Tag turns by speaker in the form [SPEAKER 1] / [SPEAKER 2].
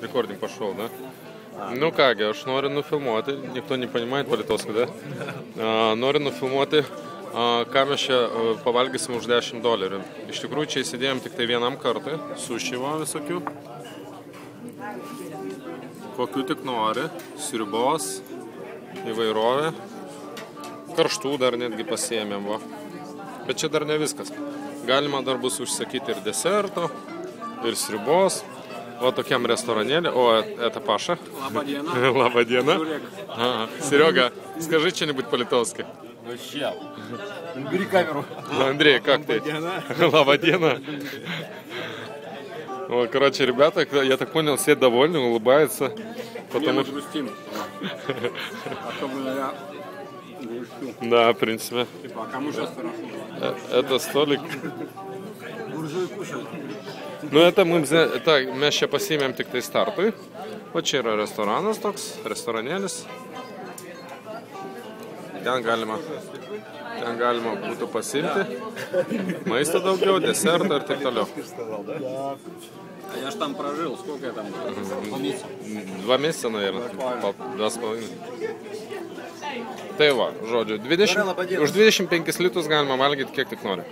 [SPEAKER 1] Рекординг пошел, да? Ну кągi, aš noriu nufilmuoti, никто не понимает по-литовски, да? Noriu nufilmuoti, ką mes čia pavalgysim už $10. Iš tikrųjų, čia įsidėjom tik tai vienam kartui, sušivo visokių. Kokių tik nori, sriubos, įvairovė. Karštų dar netgi pasiėmėm, va. Bet čia dar ne viskas. Galima dar bus užsakyti ir deserto, ir sriubos. Вот таким ресторанеле. О, это Паша.
[SPEAKER 2] Лабадьена.
[SPEAKER 1] Лабадьена. Серега, скажи что-нибудь по-литовски.
[SPEAKER 2] Вообще. Бери камеру.
[SPEAKER 1] Андрей, как ты? Лабадьена. Вот, короче, ребята, я так понял, все довольны, улыбаются. Потому что...
[SPEAKER 2] грустим. Особенно я грущу.
[SPEAKER 1] Да, в принципе.
[SPEAKER 2] Типа, а кому сейчас хорошо?
[SPEAKER 1] Это столик.
[SPEAKER 2] Буржуи кушают.
[SPEAKER 1] Nu, mes čia pasiėmėm tik tai startui. O čia yra restoranas toks, restoranėlis. Ten galima būtų pasiimti. Maisto daugiau, desertą ir taip toliau.
[SPEAKER 2] А я ж там прожил, сколько я там был? 2 месяца.
[SPEAKER 1] 2 месяца, наверное. 2,5. Tai va, žodžiu, už 25 litus galima valgyti kiek tik nori.